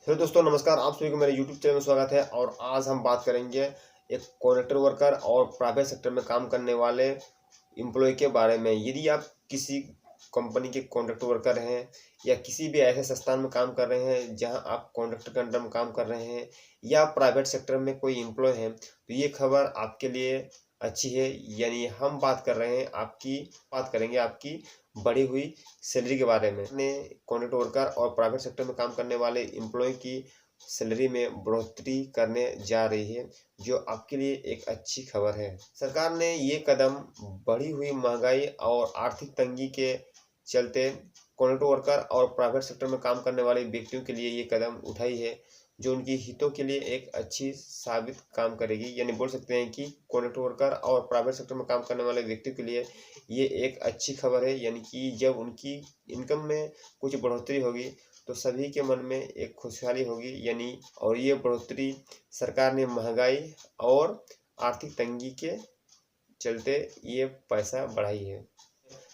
Hello दोस्तों, नमस्कार। आप सभी को मेरे यूट्यूब चैनल में स्वागत है। और आज हम बात करेंगे एक कॉन्ट्रैक्टर वर्कर और प्राइवेट सेक्टर में काम करने वाले एम्प्लॉय के बारे में। यदि आप किसी कंपनी के कॉन्ट्रैक्टर वर्कर हैं या किसी भी ऐसे संस्थान में काम कर रहे हैं जहां आप कॉन्ट्रैक्टर के अंडर में काम कर रहे हैं या प्राइवेट सेक्टर में कोई एम्प्लॉय है, तो ये खबर आपके लिए अच्छी है। यानी हम बात करेंगे आपकी बढ़ी हुई सैलरी के बारे में। अपने कॉन्ट्रैक्ट वर्कर और प्राइवेट सेक्टर में काम करने वाले एम्प्लॉय की सैलरी में बढ़ोतरी करने जा रही है, जो आपके लिए एक अच्छी खबर है। सरकार ने ये कदम बढ़ी हुई महंगाई और आर्थिक तंगी के चलते कॉन्ट्रैक्ट वर्कर और प्राइवेट सेक्टर में काम करने वाले व्यक्तियों के लिए ये कदम उठाई है, जो उनकी हितों के लिए एक अच्छी साबित काम करेगी। यानी बोल सकते हैं कि कॉन्ट्रैक्ट वर्कर और प्राइवेट सेक्टर में काम करने वाले व्यक्तियों के लिए ये एक अच्छी खबर है। यानी कि जब उनकी इनकम में कुछ बढ़ोतरी होगी तो सभी के मन में एक खुशहाली होगी। यानी और ये बढ़ोतरी सरकार ने महंगाई और आर्थिक तंगी के चलते ये पैसा बढ़ाई है।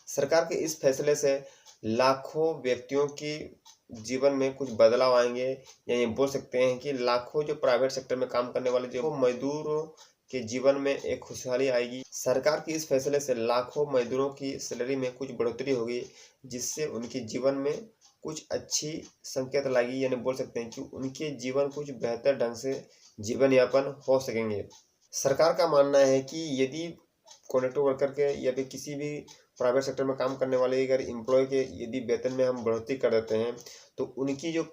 सरकार के इस फैसले से लाखों व्यक्तियों की जीवन में कुछ बदलाव आएंगे। या ये बोल सकते हैं कि लाखों जो प्राइवेट सेक्टर में काम करने वाले जो मजदूरों के जीवन में एक खुशहाली आएगी। सरकार के इस फैसले से लाखों मजदूरों की सैलरी में कुछ बढ़ोतरी होगी, जिससे उनके जीवन में कुछ अच्छी संकेत लाएगी। यानी बोल सकते हैं कि उनके जीवन कुछ बेहतर ढंग से जीवन यापन हो सकेंगे। सरकार का मानना है कि यदि कॉन्ट्रैक्टर वर्कर के या फिर किसी भी प्राइवेट सेक्टर में काम करने वाले अगर एम्प्लॉय के यदि वेतन में हम बढ़ोतरी कर देते हैं तो उनकी जो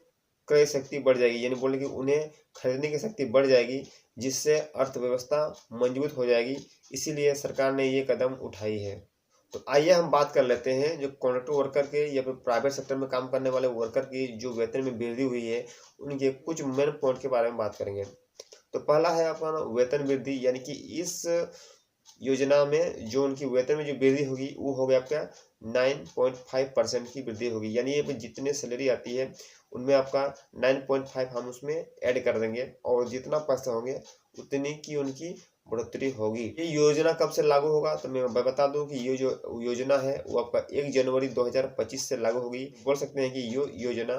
क्रय शक्ति बढ़ जाएगी। यानी बोले कि उन्हें खरीदने की शक्ति बढ़ जाएगी, जिससे अर्थव्यवस्था मजबूत हो जाएगी। इसीलिए सरकार ने ये कदम उठाई है। तो आइए हम बात कर लेते हैं जो कॉन्ट्रैक्टर वर्कर के या फिर प्राइवेट सेक्टर में काम करने वाले वर्कर की जो वेतन में वृद्धि हुई है, उनके कुछ मेन पॉइंट के बारे में बात करेंगे। तो पहला है अपना वेतन वृद्धि। यानी कि इस योजना में जो उनकी वेतन में जो वृद्धि होगी वो हो गया आपका 9.5% की वृद्धि होगी। यानी ये जितने सैलरी आती है उनमें आपका 9.5 हम उसमें ऐड कर देंगे और जितना पैसा होंगे उतनी की उनकी बढ़ोतरी होगी। ये योजना कब से लागू होगा तो मैं बता दूं कि ये जो योजना है वो आपका 1 जनवरी 2025 से लागू होगी। बोल सकते हैं कि ये योजना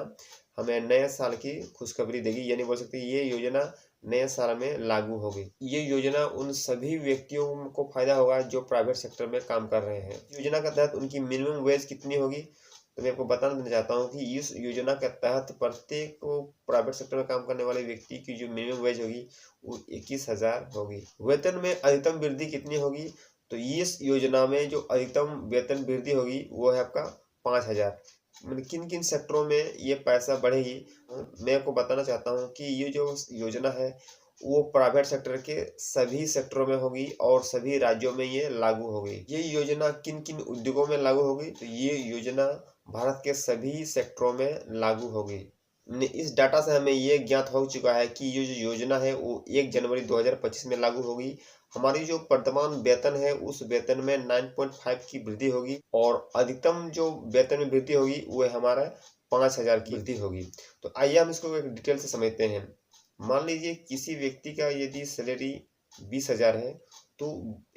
हमें नए साल की खुशखबरी देगी। यानी बोल सकते हैं ये योजना नए साल में लागू होगी। ये योजना उन सभी व्यक्तियों को फायदा होगा जो प्राइवेट सेक्टर में काम कर रहे हैं। योजना के तहत उनकी मिनिमम वेज कितनी होगी तो मैं आपको बताना देना चाहता हूँ कि इस योजना के तहत प्रत्येक प्राइवेट सेक्टर में काम करने वाले व्यक्ति की जो मिनिमम वेज होगी वो 21,000 होगी। वेतन में अधिकतम वृद्धि कितनी होगी तो इस योजना में जो अधिकतम वेतन वृद्धि होगी वो है आपका 5,000। किन किन सेक्टरों में ये पैसा बढ़ेगी मैं आपको बताना चाहता हूँ कि ये जो योजना है वो प्राइवेट सेक्टर के सभी सेक्टरों में होगी और सभी राज्यों में ये लागू होगी। ये योजना किन किन उद्योगों में लागू होगी तो ये योजना भारत के सभी सेक्टरों में लागू होगी। इस डाटा से हमें ये ज्ञात हो चुका है कि ये जो योजना है वो 1 जनवरी 2025 में लागू होगी। हमारी जो वर्तमान वेतन है उस वेतन में 9.5 की वृद्धि होगी और अधिकतम जो वेतन में वृद्धि होगी वो हमारा 5,000 की वृद्धि होगी। तो आइए हम इसको एक डिटेल से समझते हैं। मान लीजिए किसी व्यक्ति का यदि सैलरी 20,000 है तो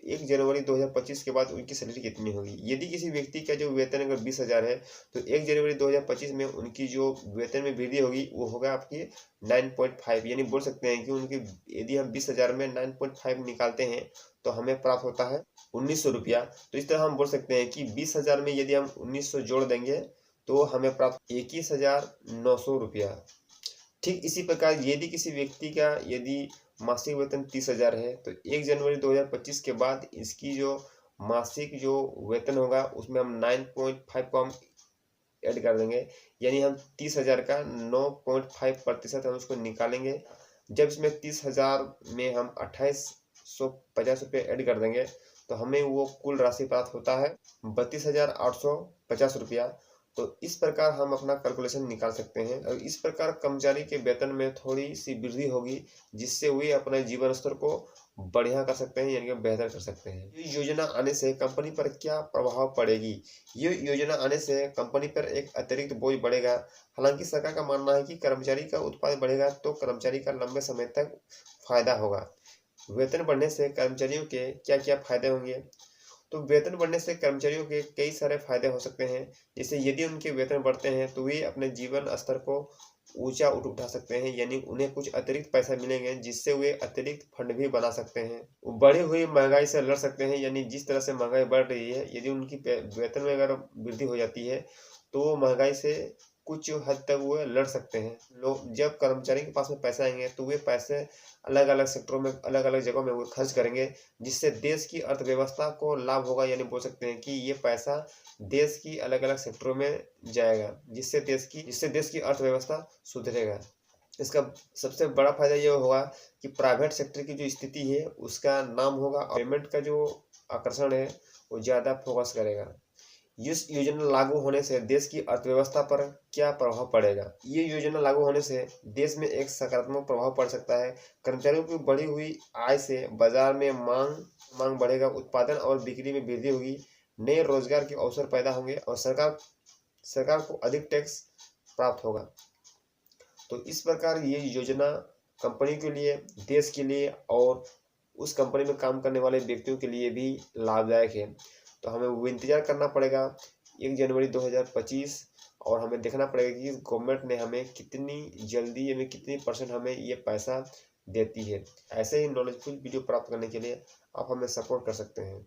1 जनवरी 2025 के बाद उनकी सैलरी कितनी होगी। यदि किसी व्यक्ति का जो वेतन अगर 20,000 है तो 1 जनवरी 2025 में उनकी जो वेतन में वृद्धि होगी वो होगा आपकी 9.5। यानी बोल सकते हैं कि उनकी यदि हम 20,000 में 9.5 निकालते हैं तो हमें प्राप्त होता है 1,900 रुपया। तो इस तरह हम बोल सकते हैं कि 20,000 में यदि हम 1,900 जोड़ देंगे तो हमें प्राप्त 21,900 रुपया। ठीक इसी प्रकार यदि किसी व्यक्ति का यदि मासिक वेतन 30,000 है तो 1 जनवरी 2025 के बाद इसकी जो मासिक जो वेतन होगा उसमें हम 9.5 को हम ऐड कर देंगे। यानी हम 30,000 का 9.5% हम उसको निकालेंगे। जब इसमें 30,000 में हम 2,850 रुपये ऐड कर देंगे तो हमें वो कुल राशि प्राप्त होता है 32,850 रुपया। तो इस प्रकार हम अपना कैलकुलेशन निकाल सकते हैं। और इस प्रकार कर्मचारी के वेतन में थोड़ी सी वृद्धि होगी, जिससे वे अपने जीवन स्तर को बढ़िया कर सकते हैं, यानी कि बेहतर कर सकते हैं। ये योजना आने से कंपनी पर क्या प्रभाव पड़ेगी। ये योजना आने से कंपनी पर एक अतिरिक्त बोझ बढ़ेगा। हालांकि सरकार का मानना है कि कर्मचारी का उत्पादन बढ़ेगा तो कर्मचारी का लंबे समय तक फायदा होगा। वेतन बढ़ने से कर्मचारियों के क्या क्या फायदे होंगे तो वेतन बढ़ने से कर्मचारियों के कई सारे फायदे हो सकते हैं। जैसे यदि उनके वेतन बढ़ते हैं तो वे अपने जीवन स्तर को ऊंचा उठा सकते हैं, यानी उन्हें कुछ अतिरिक्त पैसा मिलेंगे जिससे वे अतिरिक्त फंड भी बना सकते हैं। वो बढ़ी हुई महंगाई से लड़ सकते हैं, यानी जिस तरह से महंगाई बढ़ रही है, यदि उनकी वेतन में अगर वृद्धि हो जाती है तो वो महंगाई से कुछ हद तक वो लड़ सकते हैं। लोग जब कर्मचारी के पास में पैसे आएंगे तो वे पैसे अलग अलग सेक्टरों में, अलग अलग जगहों में वो खर्च करेंगे, जिससे देश की अर्थव्यवस्था को लाभ होगा। यानी बोल सकते हैं कि ये पैसा देश की अलग अलग सेक्टरों में जाएगा, जिससे देश की अर्थव्यवस्था सुधरेगा। इसका सबसे बड़ा फायदा ये होगा कि प्राइवेट सेक्टर की जो स्थिति है उसका नाम होगा, और पेमेंट का जो आकर्षण है वो ज़्यादा फोकस करेगा। इस योजना लागू होने से देश की अर्थव्यवस्था पर क्या प्रभाव पड़ेगा? ये योजना लागू होने से देश में एक सकारात्मक प्रभाव पड़ सकता है। कर्मचारियों की बढ़ी हुई आय से बाजार में मांग बढ़ेगा, उत्पादन और बिक्री में वृद्धि होगी, नए रोजगार के अवसर पैदा होंगे और सरकार को अधिक टैक्स प्राप्त होगा। तो इस प्रकार ये योजना कंपनी के लिए, देश के लिए और उस कंपनी में काम करने वाले व्यक्तियों के लिए भी लाभदायक है। तो हमें वो इंतजार करना पड़ेगा 1 जनवरी 2025, और हमें देखना पड़ेगा कि गवर्नमेंट ने हमें कितनी जल्दी, हमें कितनी % हमें ये पैसा देती है। ऐसे ही नॉलेजफुल वीडियो प्राप्त करने के लिए आप हमें सपोर्ट कर सकते हैं।